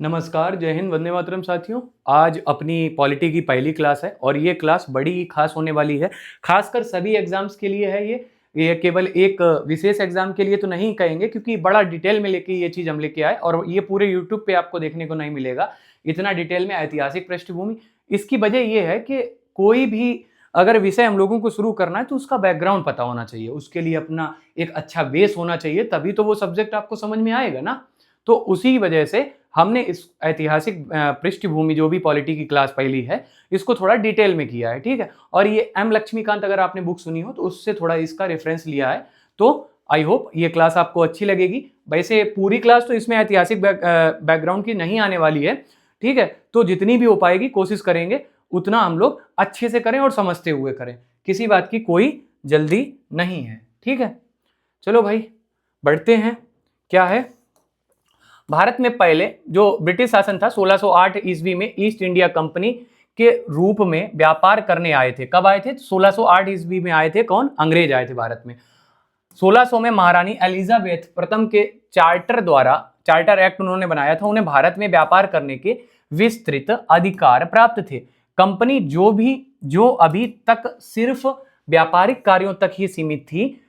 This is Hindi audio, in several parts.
नमस्कार, जय हिंद, वंदे मातरम साथियों। आज अपनी पॉलिटी की पहली क्लास है और ये क्लास बड़ी ही खास होने वाली है। खासकर सभी एग्जाम्स के लिए है ये केवल एक विशेष एग्जाम के लिए तो नहीं कहेंगे, क्योंकि बड़ा डिटेल में लेके ये चीज़ हम लेके आए और ये पूरे यूट्यूब पे आपको देखने को नहीं मिलेगा इतना डिटेल में ऐतिहासिक पृष्ठभूमि। इसकी वजह ये है कि कोई भी अगर विषय हम लोगों को शुरू करना है तो उसका बैकग्राउंड पता होना चाहिए, उसके लिए अपना एक अच्छा बेस होना चाहिए, तभी तो वो सब्जेक्ट आपको समझ में आएगा ना। तो उसी वजह से हमने इस ऐतिहासिक पृष्ठभूमि जो भी पॉलिटी की क्लास पहली है, इसको थोड़ा डिटेल में किया है, ठीक है। और ये एम लक्ष्मीकांत अगर आपने बुक सुनी हो तो उससे थोड़ा इसका रेफरेंस लिया है। तो आई होप ये क्लास आपको अच्छी लगेगी। वैसे पूरी क्लास तो इसमें ऐतिहासिक बैकग्राउंड की नहीं आने वाली है, ठीक है। तो जितनी भी हो पाएगी कोशिश करेंगे उतना हम लोग अच्छे से करें और समझते हुए करें। किसी बात की कोई जल्दी नहीं है, ठीक है। चलो भाई बढ़ते हैं। क्या है, भारत में पहले जो ब्रिटिश शासन था 1608 ईस्वी में ईस्ट इंडिया कंपनी के रूप में व्यापार करने आए थे। कब आए थे? 1608 ईस्वी में आए थे। कौन? अंग्रेज आए थे भारत में। 1600 में महारानी एलिजाबेथ प्रथम के चार्टर एक्ट उन्होंने बनाया था। उन्हें भारत में व्यापार करने के विस्तृत अधिकार प्राप्त थे। कंपनी जो अभी तक सिर्फ व्यापारिक कार्यों तक ही सीमित थी,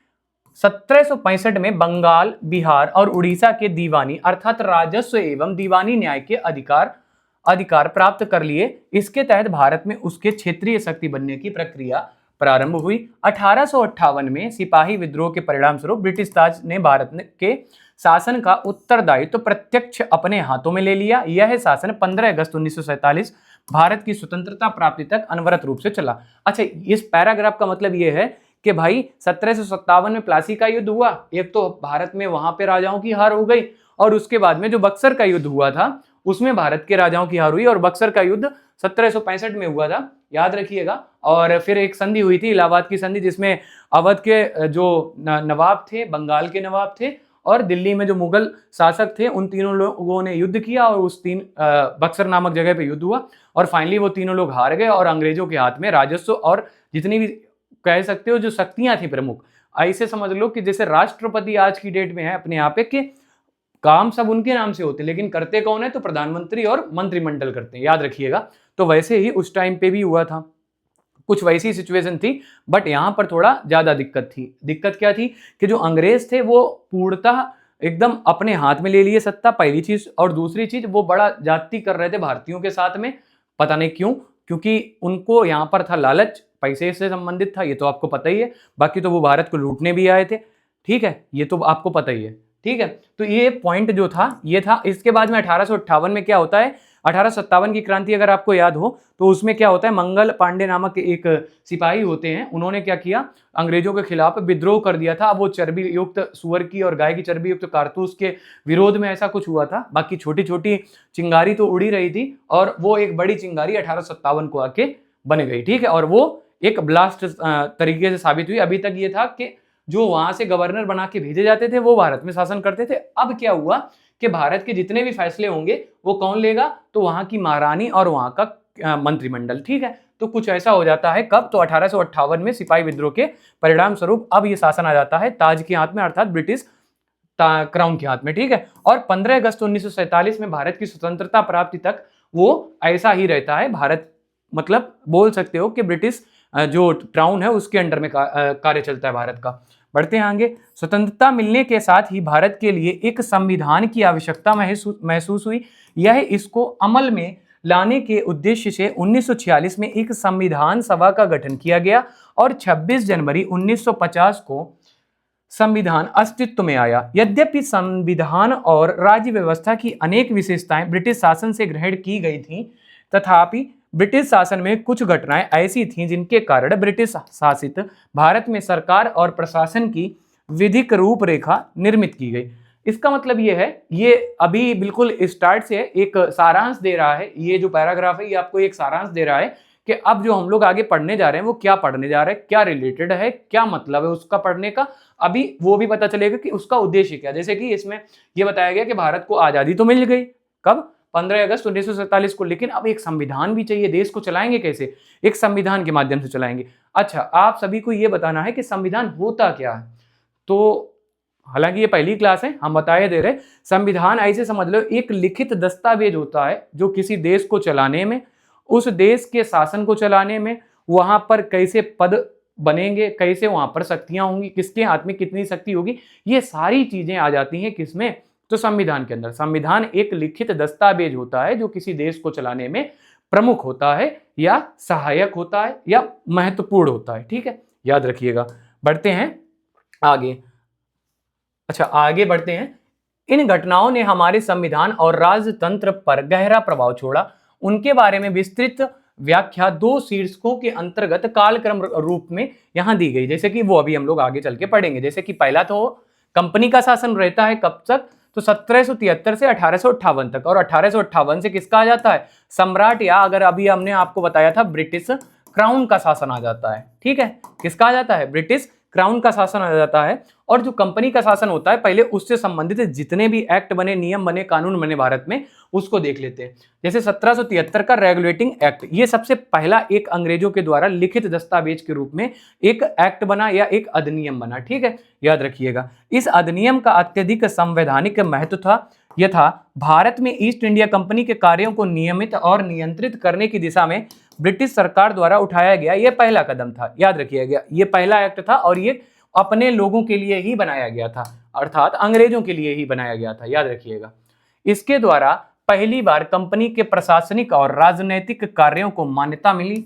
1765 में बंगाल, बिहार और उड़ीसा के दीवानी अर्थात राजस्व एवं दीवानी न्याय के अधिकार प्राप्त कर लिए। इसके तहत भारत में उसके क्षेत्रीय शक्ति बनने की प्रक्रिया प्रारंभ हुई। 1858 में सिपाही विद्रोह के परिणाम स्वरूप ब्रिटिश ताज ने भारत के शासन का उत्तरदायित्व प्रत्यक्ष अपने हाथों में ले लिया। यह शासन 15 अगस्त 1947 भारत की स्वतंत्रता प्राप्ति तक अनवरत रूप से चला। अच्छा, इस पैराग्राफ का मतलब यह है कि भाई 1757 में प्लासी का युद्ध हुआ, एक तो भारत में वहां पे राजाओं की हार हो गई, और उसके बाद में जो बक्सर का युद्ध हुआ था उसमें भारत के राजाओं की हार हुई, और बक्सर का युद्ध 1765 में हुआ था, याद रखिएगा। और फिर एक संधि हुई थी, इलाहाबाद की संधि, जिसमें अवध के जो नवाब थे, बंगाल के नवाब थे और दिल्ली में जो मुगल शासक थे, उन तीनों लोगों ने युद्ध किया और उस बक्सर नामक जगह पे युद्ध हुआ और फाइनली वो तीनों लोग हार गए और अंग्रेजों के हाथ में राजस्व और जितनी भी कह सकते हो जो शक्तियां थी प्रमुख, ऐसे समझ लो कि जैसे राष्ट्रपति आज की डेट में है अपने यहाँ पे, कि काम सब उनके नाम से होते लेकिन करते कौन है? तो प्रधानमंत्री और मंत्रिमंडल करते हैं, याद रखिएगा। तो वैसे ही उस टाइम पे भी हुआ था, कुछ वैसी सिचुएशन थी, बट यहां पर थोड़ा ज्यादा दिक्कत थी। दिक्कत क्या थी कि जो अंग्रेज थे वो पूर्णतः एकदम अपने हाथ में ले लिए सत्ता, पहली चीज। और दूसरी चीज, वो बड़ा जाति कर रहे थे भारतीयों के साथ में, पता नहीं क्यों, क्योंकि उनको यहां पर था लालच, पैसे से संबंधित था, ये तो आपको पता ही है। बाकी तो वो भारत को लूटने भी आए थे, ठीक है, ये तो आपको पता ही है, ठीक है। तो ये पॉइंट जो था ये था। इसके बाद में 1858 में क्या होता है, 1857 की क्रांति अगर आपको याद हो तो उसमें क्या होता है, मंगल पांडे नामक एक सिपाही होते हैं, उन्होंने क्या किया, अंग्रेजों के खिलाफ विद्रोह कर दिया था। अब वो चर्बी युक्त सुअर की और गाय की चर्बी युक्त कारतूस के विरोध में ऐसा कुछ हुआ था। बाकी छोटी छोटी चिंगारी तो उड़ी रही थी और वो एक बड़ी चिंगारी 1857 को आके बन गई, ठीक है। और वो एक ब्लास्ट तरीके से साबित हुई। अभी तक ये था कि जो वहां से गवर्नर बना के भेजे जाते थे वो भारत में शासन करते थे। अब क्या हुआ कि भारत के जितने भी फैसले होंगे वो कौन लेगा? तो वहां की महारानी और वहां का मंत्रिमंडल, ठीक है। तो कुछ ऐसा हो जाता है। कब? तो 1858 में सिपाही विद्रोह के परिणाम स्वरूप अब ये शासन आ जाता है ताज के हाथ में, अर्थात ब्रिटिश क्राउन के हाथ में, ठीक है। और 15 अगस्त 1947 में भारत की स्वतंत्रता प्राप्ति तक वो ऐसा ही रहता है। भारत मतलब बोल सकते हो कि ब्रिटिश जो क्राउन है उसके अंडर में कार्य चलता है भारत का। बढ़ते हैं आगे। स्वतंत्रता मिलने के साथ ही भारत के लिए एक संविधान की आवश्यकता महसूस हुई। यह इसको अमल में लाने के उद्देश्य से 1946 में एक संविधान सभा का गठन किया गया और 26 जनवरी 1950 को संविधान अस्तित्व में आया। यद्यपि संविधान और राज्य व्यवस्था की अनेक विशेषताएं ब्रिटिश शासन से ग्रहण की गई थीं, तथापि ब्रिटिश शासन में कुछ घटनाएं ऐसी थीं जिनके कारण ब्रिटिश शासित भारत में सरकार और प्रशासन की विधिक रूपरेखा निर्मित की गई। इसका मतलब ये है, ये अभी बिल्कुल स्टार्ट से एक सारांश दे रहा है। ये जो पैराग्राफ है ये आपको एक सारांश दे रहा है कि अब जो हम लोग आगे पढ़ने जा रहे हैं वो क्या पढ़ने जा रहे हैं, क्या रिलेटेड है, क्या मतलब है उसका पढ़ने का, अभी वो भी पता चलेगा कि उसका उद्देश्य क्या। जैसे कि इसमें ये बताया गया कि भारत को आजादी तो मिल गई, कब? 15 अगस्त 1947 को, लेकिन अब एक संविधान भी चाहिए। देश को चलाएंगे कैसे? एक संविधान के माध्यम से चलाएंगे। अच्छा, आप सभी को यह बताना है कि संविधान होता क्या है। तो हालांकि ये पहली क्लास है, हम बताए दे रहे। संविधान ऐसे समझ लो एक लिखित दस्तावेज होता है जो किसी देश को चलाने में, उस देश के शासन को चलाने में, वहां पर कैसे पद बनेंगे, कैसे वहां पर शक्तियां होंगी, किसके हाथ में कितनी शक्ति होगी, ये सारी चीजें आ जाती हैं किसमें, तो संविधान के अंदर। संविधान एक लिखित दस्तावेज होता है जो किसी देश को चलाने में प्रमुख होता है या सहायक होता है या महत्वपूर्ण होता है। ठीक है, याद रखिएगा। बढ़ते हैं आगे। अच्छा, आगे बढ़ते हैं। इन घटनाओं ने हमारे संविधान और राजतंत्र पर गहरा प्रभाव छोड़ा। उनके बारे में विस्तृत व्याख्या दो शीर्षकों के अंतर्गत कालक्रम रूप में यहां दी गई, जैसे कि वो अभी हम लोग आगे चल के पढ़ेंगे। जैसे कि पहला तो कंपनी का शासन रहता है कब तक, तो 1773 से 1858 तक, और 1858 से किसका आ जाता है, सम्राट, या अगर अभी हमने आपको बताया था ब्रिटिश क्राउन का शासन आ जाता है। ठीक है, किसका आ जाता है, ब्रिटिश क्राउन का शासन आ जाता है। और जो कंपनी का शासन होता है पहले उससे संबंधित जितने भी एक्ट बने, नियम बने, कानून बने भारत में, उसको देख लेते हैं। जैसे 1773 का रेगुलेटिंग एक्ट, ये सबसे पहला एक अंग्रेजों के द्वारा लिखित दस्तावेज के रूप में एक एक्ट बना या एक अधिनियम बना। ठीक है, याद रखिएगा। इस अधिनियम का अत्यधिक संवैधानिक महत्व था। यह था भारत में ईस्ट इंडिया कंपनी के कार्यों को नियमित और नियंत्रित करने की दिशा में ब्रिटिश सरकार द्वारा उठाया गया यह पहला कदम था। याद रखिएगा, यह पहला एक्ट था और ये अपने लोगों के लिए ही बनाया गया था, अर्थात अंग्रेजों के लिए ही बनाया गया था। याद रखिएगा, इसके द्वारा पहली बार कंपनी के प्रशासनिक और राजनैतिक कार्यों को मान्यता मिली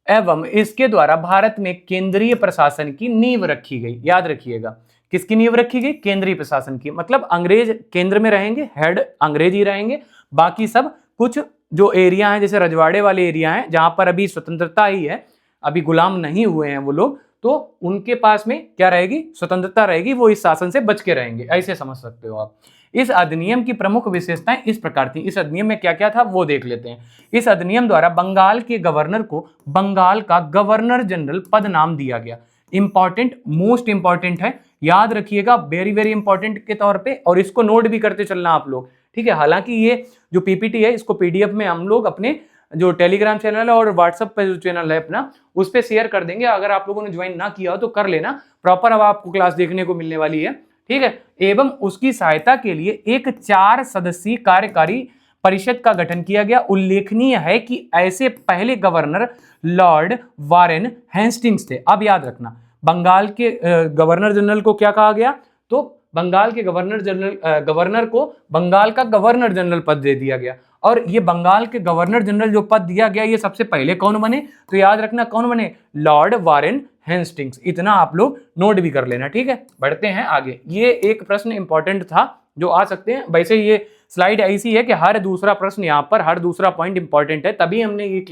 एवं इसके द्वारा भारत में केंद्रीय प्रशासन की नींव रखी गई। याद रखिएगा, किसकी नींव रखी गई, केंद्रीय प्रशासन की। मतलब अंग्रेज केंद्र में रहेंगे, हेड अंग्रेज ही रहेंगे, बाकी सब कुछ जो एरिया है, जैसे रजवाड़े वाले एरिया हैं जहां पर अभी स्वतंत्रता ही है, अभी गुलाम नहीं हुए हैं वो लोग, तो उनके पास में क्या रहेगी, स्वतंत्रता रहेगी, वो इस शासन से बच के रहेंगे, ऐसे समझ सकते हो आप। इस अधिनियम की प्रमुख विशेषताएं इस प्रकार थी। इस अधिनियम में क्या क्या था वो देख लेते हैं। इस अधिनियम द्वारा बंगाल के गवर्नर को बंगाल का गवर्नर जनरल पद नाम दिया गया। इंपॉर्टेंट, मोस्ट इंपॉर्टेंट है, याद रखिएगा, वेरी वेरी इंपॉर्टेंट के तौर पे, और इसको नोट भी करते चलना आप लोग। ठीक है, हालांकि ये जो पीपीटी है इसको पीडीएफ में हम लोग अपने जो टेलीग्राम चैनल है और व्हाट्सएप पे जो चैनल है अपना, उस पे शेयर कर देंगे। अगर आप लोगों ने ज्वाइन ना किया हो तो कर लेना, प्रॉपर अब आपको क्लास देखने को मिलने वाली है। ठीक है, एवं उसकी सहायता के लिए एक 4 सदस्यीय कार्यकारी परिषद का गठन किया गया। उल्लेखनीय है कि ऐसे पहले गवर्नर लॉर्ड वारेन हेस्टिंग्स थे। अब याद रखना, बंगाल के गवर्नर जनरल को क्या कहा गया, तो बंगाल के गवर्नर को बंगाल का गवर्नर जनरल पद दे दिया गया। और ये बंगाल के गवर्नर जनरल जो पद दिया गया, ये सबसे पहले कौन बने, तो याद रखना कौन बने, लॉर्ड वारेन हेस्टिंग्स। इतना आप लोग नोट भी कर लेना। ठीक है, बढ़ते हैं आगे। ये एक प्रश्न इंपॉर्टेंट था जो आ सकते हैं। वैसे ये स्लाइड ऐसी है कि हर दूसरा प्रश्न यहाँ पर, हर दूसरा पॉइंट इंपॉर्टेंट है, तभी हमने ये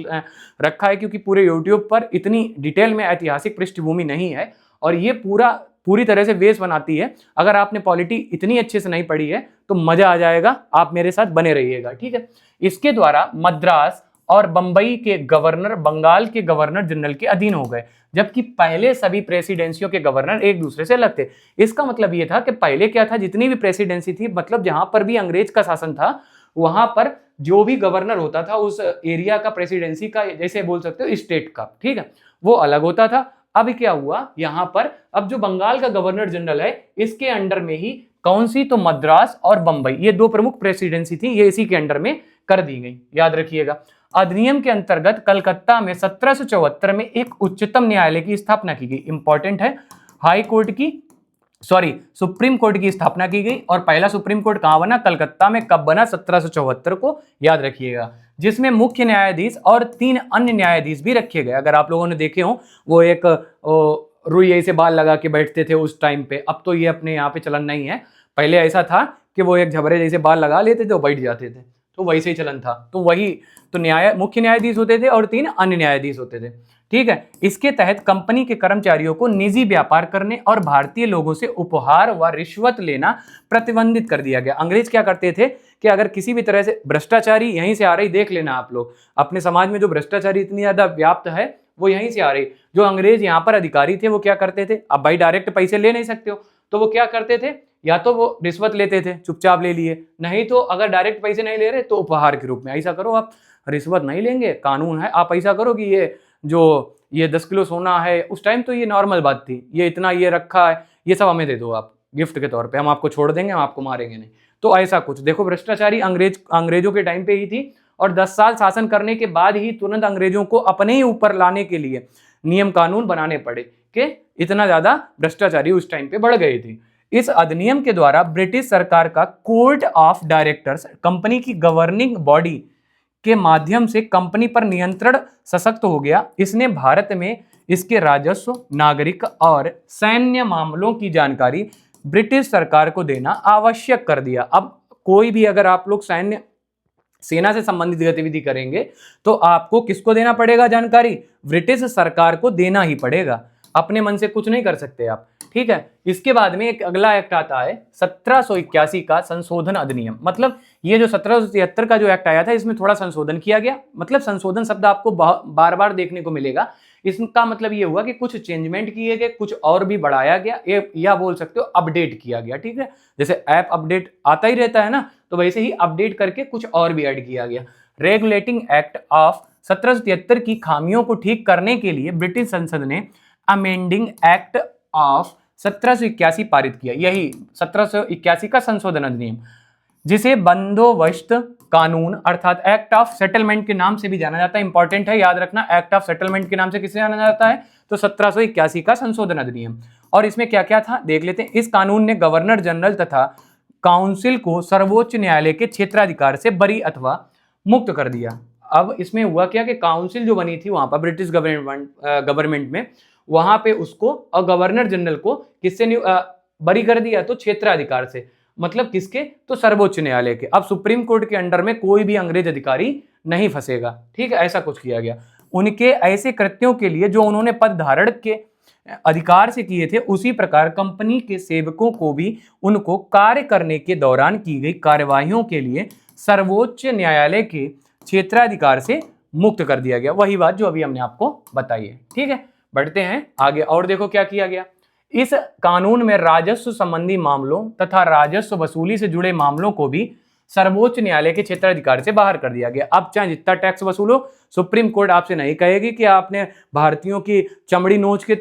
रखा है, क्योंकि पूरे यूट्यूब पर इतनी डिटेल में ऐतिहासिक पृष्ठभूमि नहीं है और ये पूरी तरह से बेस बनाती है। अगर आपने पॉलिटी इतनी अच्छे से नहीं पढ़ी है तो मजा आ जाएगा, आप मेरे साथ बने रहिएगा। ठीक है, इसके द्वारा मद्रास और बंबई के गवर्नर बंगाल के गवर्नर जनरल के अधीन हो गए, जबकि पहले सभी प्रेसिडेंसियों के गवर्नर एक दूसरे से अलग थे। इसका मतलब ये था कि पहले क्या था, जितनी भी प्रेसिडेंसी थी, मतलब जहां पर भी अंग्रेज का शासन था, वहां पर जो भी गवर्नर होता था उस एरिया का, प्रेसिडेंसी का, जैसे बोल सकते हो स्टेट का, ठीक है, वो अलग होता था। अब क्या हुआ यहां पर, अब जो बंगाल का गवर्नर जनरल है इसके अंडर में ही कौन सी, तो मद्रास और बंबई, ये दो प्रमुख प्रेसिडेंसी थी, ये इसी के अंडर में कर दी गई। याद रखिएगा, अधिनियम के अंतर्गत कलकत्ता में 1774 में एक उच्चतम न्यायालय की स्थापना की गई। इंपॉर्टेंट है, हाई कोर्ट की, सॉरी, सुप्रीम कोर्ट की स्थापना की गई। और पहला सुप्रीम कोर्ट कहां बना, कलकत्ता में। कब बना, 1774 को, याद रखिएगा, जिसमें मुख्य न्यायाधीश और 3 अन्य न्यायाधीश भी रखे गए। अगर आप लोगों ने देखे हो, वो एक रुई ऐसे बाल लगा के बैठते थे उस टाइम पे, अब तो ये अपने यहाँ पे चलन नहीं है। पहले ऐसा था कि वो एक झबरे जैसे बाल लगा लेते थे, वो बैठ जाते थे, तो वैसे ही चलन था। तो वही तो मुख्य न्यायाधीश होते थे और 3 अन्य न्यायाधीश होते थे। ठीक है, इसके तहत कंपनी के कर्मचारियों को निजी व्यापार करने और भारतीय लोगों से उपहार व रिश्वत लेना प्रतिबंधित कर दिया गया। अंग्रेज क्या करते थे कि अगर किसी भी तरह से भ्रष्टाचारी, यहीं से आ रही, देख लेना आप लोग, अपने समाज में जो भ्रष्टाचारी इतनी ज्यादा व्याप्त है वो यहीं से आ रही। जो अंग्रेज यहाँ पर अधिकारी थे वो क्या करते थे, अब भाई डायरेक्ट पैसे ले नहीं सकते हो, तो वो क्या करते थे, या तो वो रिश्वत लेते थे, चुपचाप ले लिए, नहीं तो अगर डायरेक्ट पैसे नहीं ले रहे तो उपहार के रूप में। ऐसा करो, आप रिश्वत नहीं लेंगे, कानून है, आप ऐसा करो कि ये 10 किलो सोना है, उस टाइम तो ये नॉर्मल बात थी, ये इतना ये रखा है, ये सब हमें दे दो आप, गिफ्ट के तौर पे, हम आपको छोड़ देंगे, हम आपको मारेंगे नहीं। तो ऐसा कुछ देखो, भ्रष्टाचारी अंग्रेजों के टाइम पे ही थी, और 10 साल शासन करने के बाद ही तुरंत अंग्रेजों को अपने ही ऊपर लाने के लिए नियम कानून बनाने पड़े कि इतना ज्यादा भ्रष्टाचारी उस टाइम पे बढ़ गए थे। इस अधिनियम के द्वारा ब्रिटिश सरकार का कोर्ट ऑफ डायरेक्टर्स, कंपनी की गवर्निंग बॉडी के माध्यम से कंपनी पर नियंत्रण सशक्त हो गया। इसने भारत में इसके राजस्व, नागरिक और सैन्य मामलों की जानकारी ब्रिटिश सरकार को देना आवश्यक कर दिया। अब कोई भी अगर आप लोग सैन्य सेना से संबंधित गतिविधि करेंगे तो आपको किसको देना पड़ेगा जानकारी? ब्रिटिश सरकार को देना ही पड़ेगा, अपने मन से कुछ नहीं कर सकते आप, ठीक है। इसके बाद में एक अगला एक्ट आता है 1781 का संशोधन अधिनियम। मतलब ये जो 1773 का जो एक्ट आया था, इसमें थोड़ा संशोधन किया गया। मतलब संशोधन शब्द आपको बार बार देखने को मिलेगा। इसका मतलब ये हुआ कि कुछ चेंजमेंट किए गए, कुछ और भी बढ़ाया गया, या बोल सकते हो अपडेट किया गया, ठीक है। जैसे ऐप अपडेट आता ही रहता है ना, तो वैसे ही अपडेट करके कुछ और भी ऐड किया गया। रेगुलेटिंग एक्ट ऑफ 1773 की खामियों को ठीक करने के लिए ब्रिटिश संसद ने अमेंडिंग एक्ट ऑफ 1781 पारित किया। यही 1781 का संशोधन अधिनियम, जिसे बंदोबस्त कानून अर्थात एक्ट ऑफ सेटलमेंट के नाम से भी जाना जाता है। इंपॉर्टेंट है, याद रखना, एक्ट ऑफ सेटलमेंट के नाम से किसे जाना जाता है? तो 1781 का संशोधन अधिनियम। और इसमें क्या क्या था देख लेते हैं। इस कानून ने गवर्नर जनरल तथा काउंसिल को सर्वोच्च न्यायालय के क्षेत्राधिकार से बरी अथवा मुक्त कर दिया। अब इसमें हुआ क्या कि काउंसिल जो बनी थी वहां पर ब्रिटिश गवर्नमेंट में, वहां पे उसको और गवर्नर जनरल को किससे बरी कर दिया? तो क्षेत्राधिकार से। मतलब किसके? तो सर्वोच्च न्यायालय के। अब सुप्रीम कोर्ट के अंडर में कोई भी अंग्रेज अधिकारी नहीं फंसेगा, ठीक है। ऐसा कुछ किया गया। उनके ऐसे कृत्यों के लिए जो उन्होंने पद धारण के अधिकार से किए थे, उसी प्रकार कंपनी के सेवकों को भी उनको कार्य करने के दौरान की गई कार्यवाहियों के लिए सर्वोच्च न्यायालय के क्षेत्राधिकार से मुक्त कर दिया गया। वही बात जो अभी हमने आपको बताई है, ठीक है। बढ़ते हैं आगे और देखो क्या किया गया। इस कानून में राजस्व संबंधी मामलों तथा राजस्व वसूली से जुड़े मामलों को भी सर्वोच्च न्यायालय के क्षेत्राधिकार से बाहर कर दिया गया। अब चाहे जितना टैक्स वसूलो, सुप्रीम कोर्ट आपसे नहीं कहेगी कि आपने भारतीयों की चमड़ी नोच के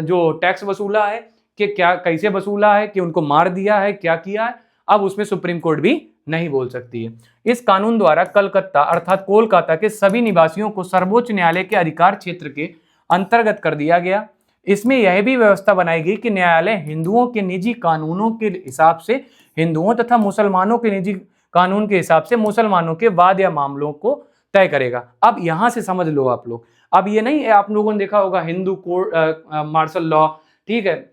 जो टैक्स वसूला है कि क्या कैसे वसूला है, कि उनको मार दिया है, क्या किया है। अब उसमें सुप्रीम कोर्ट भी नहीं बोल सकती है। इस कानून द्वारा कलकत्ता अर्थात कोलकाता के सभी निवासियों को सर्वोच्च न्यायालय के अधिकार क्षेत्र के अंतर्गत कर दिया गया। इसमें यह भी व्यवस्था बनाई गई कि न्यायालय हिंदुओं के निजी कानूनों के हिसाब से हिंदुओं तथा मुसलमानों के निजी कानून के हिसाब से मुसलमानों के वाद या मामलों को तय करेगा। अब यहां से समझ लो आप लोग, अब ये नहीं है, आप लोगों ने देखा होगा हिंदू कोर्ट मार्शल लॉ, ठीक है,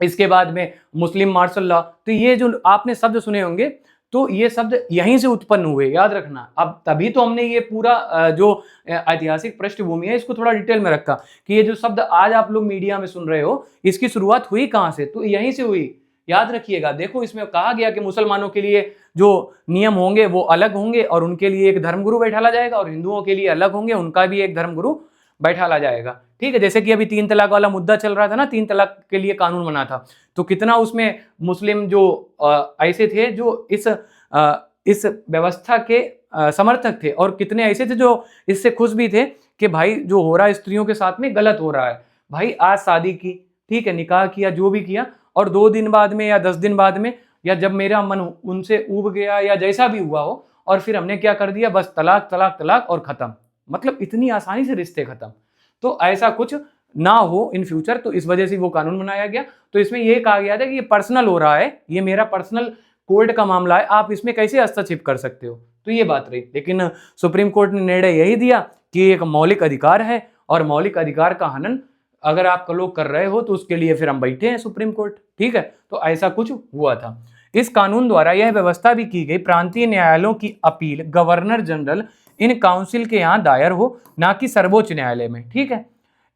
इसके बाद में मुस्लिम मार्शल लॉ। तो ये जो आपने शब्द सुने होंगे, तो ये शब्द यहीं से उत्पन्न हुए, याद रखना। अब तभी तो हमने ये पूरा जो ऐतिहासिक पृष्ठभूमि है इसको थोड़ा डिटेल में रखा कि ये जो शब्द आज आप लोग मीडिया में सुन रहे हो, इसकी शुरुआत हुई कहां से? तो यहीं से हुई, याद रखिएगा। देखो इसमें कहा गया कि मुसलमानों के लिए जो नियम होंगे वो अलग होंगे और उनके लिए एक धर्मगुरु बैठाला जाएगा, और हिंदुओं के लिए अलग होंगे, उनका भी एक धर्मगुरु बैठाला जाएगा, ठीक है। जैसे कि अभी 3 तलाक वाला मुद्दा चल रहा था ना, 3 तलाक के लिए कानून बना था, तो कितना उसमें मुस्लिम जो ऐसे थे जो इस व्यवस्था के समर्थक थे, और कितने ऐसे थे जो इससे खुश भी थे कि भाई जो हो रहा है स्त्रियों के साथ में गलत हो रहा है। भाई आज शादी की, ठीक है, निकाह किया, जो भी किया, और 2 दिन बाद में या 10 दिन बाद में, या जब मेरा मन उनसे ऊब गया या जैसा भी हुआ हो, और फिर हमने क्या कर दिया, बस तलाक तलाक तलाक और खत्म। मतलब इतनी आसानी से रिश्ते खत्म। तो ऐसा कुछ ना हो इन फ्यूचर, तो इस वजह से वो कानून बनाया गया। तो इसमें यह कहा गया था कि ये पर्सनल हो रहा है, ये मेरा पर्सनल कोर्ट का मामला है, आप इसमें कैसे हस्तक्षेप कर सकते हो। तो ये बात रही। लेकिन सुप्रीम कोर्ट ने निर्णय यही दिया कि एक मौलिक अधिकार है, और मौलिक अधिकार का हनन अगर आप लोग कर रहे हो तो उसके लिए फिर हम बैठे हैं सुप्रीम कोर्ट, ठीक है। तो ऐसा कुछ हुआ था। इस कानून द्वारा यह व्यवस्था भी की गई प्रांतीय न्यायालयों की appeal governor general in council के यहाँ दायर हो, ना कि सर्वोच्च न्यायालय में, ठीक है।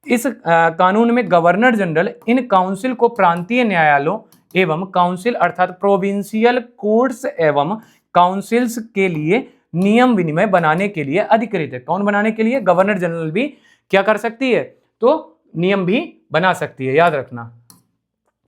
इस कानून में गवर्नर जनरल इन काउंसिल को प्रांतीय न्यायालयों एवं काउंसिल अर्थात प्रोविंशियल कोर्ट्स एवं काउंसिल्स के लिए नियम विनिमय बनाने के लिए अधिकृत है। कौन बनाने के लिए? गवर्नर जनरल भी क्या कर सकती है? तो नियम भी बना सकती है, याद रखना।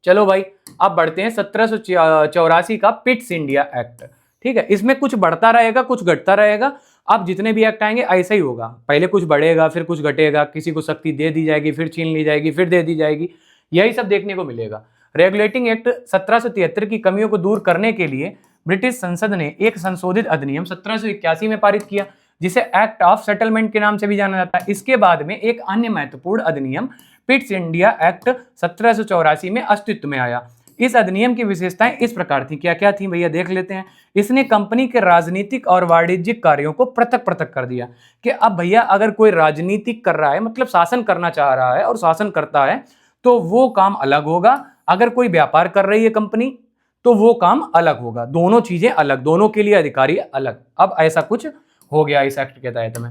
चलो भाई अब बढ़ते हैं 1784 का पिट्स इंडिया एक्ट, ठीक है। इसमें कुछ बढ़ता रहेगा, कुछ घटता रहेगा। अब जितने भी एक्ट आएंगे ऐसा ही होगा, पहले कुछ बढ़ेगा, फिर कुछ घटेगा, किसी को शक्ति दे दी जाएगी, फिर छीन ली जाएगी, फिर दे दी जाएगी, यही सब देखने को मिलेगा। रेगुलेटिंग एक्ट 1773 की कमियों को दूर करने के लिए ब्रिटिश संसद ने एक संशोधित अधिनियम 1781 में पारित किया, जिसे एक्ट ऑफ सेटलमेंट के नाम से भी जाना जाता है। इसके बाद में एक अन्य महत्वपूर्ण अधिनियम पिट्स इंडिया एक्ट 1784 में अस्तित्व में आया। इस अधिनियम की विशेषताएं इस प्रकार थी, क्या क्या थी भैया देख लेते हैं। इसने कंपनी के राजनीतिक और वाणिज्यिक कार्यों को पृथक पृथक कर दिया कि अब भैया अगर कोई राजनीतिक कर रहा है, मतलब शासन करना चाह रहा है और शासन करता है, तो वो काम अलग होगा। अगर कोई व्यापार कर रही है कंपनी, तो वो काम अलग होगा। दोनों चीजें अलग, दोनों के लिए अधिकारी अलग। अब ऐसा कुछ हो गया इस एक्ट के तहत में।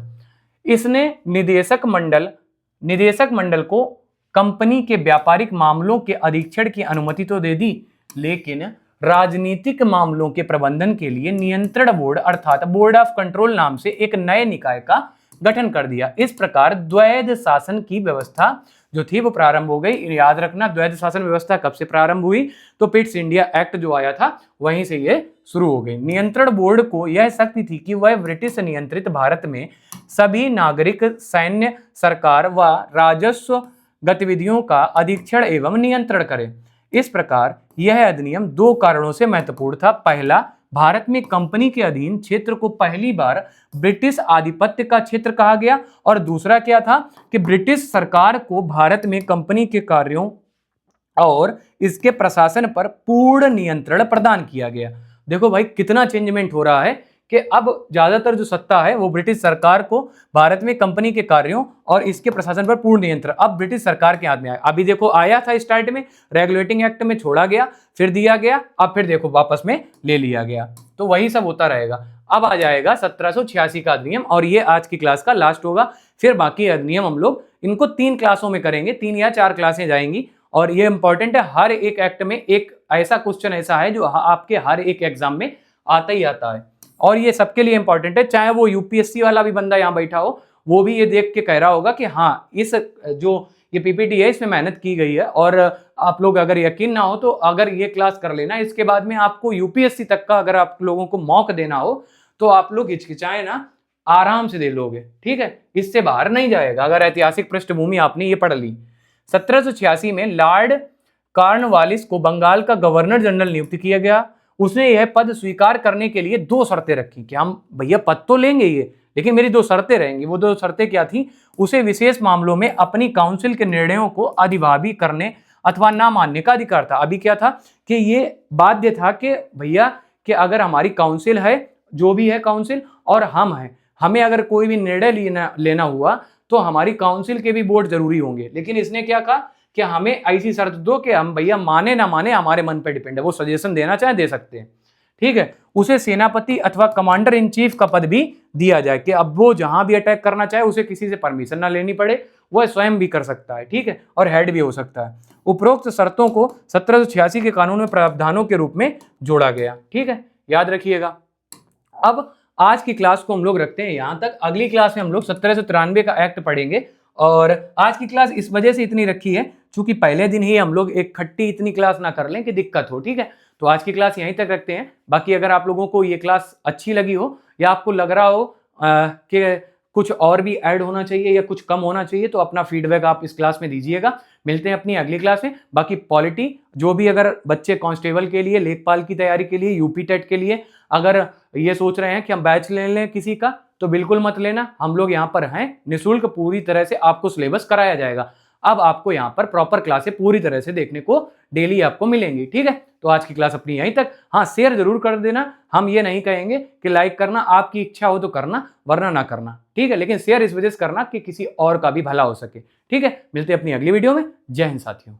इसने निदेशक मंडल को कंपनी के व्यापारिक मामलों के अधीक्षण की अनुमति तो दे दी, लेकिन राजनीतिक मामलों के प्रबंधन के लिए नियंत्रण बोर्ड अर्थात बोर्ड ऑफ कंट्रोल नाम से एक नए निकाय का गठन कर दिया। इस प्रकार द्वैध शासन की व्यवस्था जो थी वो प्रारंभ हो गई। याद रखना, द्वैध शासन व्यवस्था कब से प्रारंभ हुई, तो पिट्स इंडिया एक्ट जो आया था वहीं से ये शुरू हो गई। नियंत्रण बोर्ड को यह शक्ति थी कि वह ब्रिटिश नियंत्रित भारत में सभी नागरिक, सैन्य, सरकार व राजस्व गतिविधियों का अधीक्षण एवं नियंत्रण करे। इस प्रकार यह अधिनियम दो कारणों से महत्वपूर्ण था। पहला, भारत में कंपनी के अधीन क्षेत्र को पहली बार ब्रिटिश आधिपत्य का क्षेत्र कहा गया, और दूसरा क्या था कि ब्रिटिश सरकार को भारत में कंपनी के कार्यों और इसके प्रशासन पर पूर्ण नियंत्रण प्रदान किया गया। देखो भाई कितना चेंजमेंट हो रहा है कि अब ज्यादातर जो सत्ता है वो ब्रिटिश सरकार को भारत में कंपनी के कार्यों और इसके प्रशासन पर पूर्ण नियंत्रण अब ब्रिटिश सरकार के हाथ में आया। अभी देखो आया था स्टार्ट में रेगुलेटिंग एक्ट में, छोड़ा गया, फिर दिया गया, अब फिर देखो वापस में ले लिया गया। तो वही सब होता रहेगा। अब आ जाएगा 1786 का अधिनियम, और ये आज की क्लास का लास्ट होगा। फिर बाकी अधिनियम हम लोग इनको 3 क्लासों में करेंगे, 3 या 4 क्लासें जाएंगी। और ये इंपॉर्टेंट है, हर एक एक्ट में एक ऐसा क्वेश्चन ऐसा है जो आपके हर एक एग्जाम में आता ही आता है, और ये सबके लिए इंपॉर्टेंट है। चाहे वो यूपीएससी वाला भी बंदा यहाँ बैठा हो, वो भी ये देख के कह रहा होगा कि हाँ इस जो ये पीपीटी है इसमें मेहनत की गई है। और आप लोग अगर यकीन ना हो तो अगर ये क्लास कर लेना, इसके बाद में आपको यूपीएससी तक का अगर आप लोगों को मौका देना हो तो आप लोग हिचकिचाए ना, आराम से दे लोगे, ठीक है, इससे बाहर नहीं जाएगा अगर ऐतिहासिक पृष्ठभूमि आपने ये पढ़ ली। 1786 में लॉर्ड कॉर्नवालिस को बंगाल का गवर्नर जनरल नियुक्त किया गया। उसने यह पद स्वीकार करने के लिए 2 शर्तें रखी कि हम भैया पद तो लेंगे ये, लेकिन मेरी 2 शर्तें रहेंगी। वो 2 शर्तें क्या थी? उसे विशेष मामलों में अपनी काउंसिल के निर्णयों को अधिभावी करने अथवा ना मानने का अधिकार था। अभी क्या था कि ये बाध्य था कि भैया कि अगर हमारी काउंसिल है, जो भी है काउंसिल, और हम हैं, हमें अगर कोई भी निर्णय लेना हुआ तो हमारी काउंसिल के भी वोट जरूरी होंगे। लेकिन इसने क्या कहा कि हमें ऐसी शर्त दो कि हम भैया माने ना माने हमारे मन पे डिपेंड है, वो सजेशन देना चाहे दे सकते हैं, ठीक है। उसे सेनापति अथवा कमांडर इन चीफ का पद भी दिया जाए कि अब वो जहां भी अटैक करना चाहे उसे किसी से परमिशन ना लेनी पड़े, वह स्वयं भी कर सकता है, ठीक है, और हेड भी हो सकता है। उपरोक्त शर्तों को 1786 के कानून में प्रावधानों के रूप में जोड़ा गया, ठीक है, याद रखिएगा। अब आज की क्लास को हम लोग रखते हैं यहां तक। अगली क्लास में हम लोग 1793 का एक्ट पढ़ेंगे, और आज की क्लास इस वजह से इतनी रखी है क्योंकि पहले दिन ही हम लोग एक खट्टी इतनी क्लास ना कर लें कि दिक्कत हो, ठीक है। तो आज की क्लास यहीं तक रखते हैं। बाकी अगर आप लोगों को ये क्लास अच्छी लगी हो या आपको लग रहा हो कि कुछ और भी ऐड होना चाहिए या कुछ कम होना चाहिए, तो अपना फीडबैक आप इस क्लास में दीजिएगा। मिलते हैं अपनी अगली क्लास में। बाकी पॉलिटी जो भी अगर बच्चे कांस्टेबल के लिए, लेखपाल की तैयारी के लिए, यूपी टेट के लिए अगर ये सोच रहे हैं कि हम बैच ले लें किसी का, तो बिल्कुल मत लेना। हम लोग यहाँ पर हैं, निःशुल्क पूरी तरह से आपको सिलेबस कराया जाएगा। अब आपको यहाँ पर प्रॉपर क्लासें पूरी तरह से देखने को डेली आपको मिलेंगी, ठीक है। तो आज की क्लास अपनी यहीं तक। हाँ, शेयर जरूर कर देना। हम ये नहीं कहेंगे कि लाइक करना, आपकी इच्छा हो तो करना, वरना ना करना, ठीक है। लेकिन शेयर इस वजह से करना कि किसी और का भी भला हो सके, ठीक है। मिलते हैं अपनी अगली वीडियो में। जय हिंद साथियों।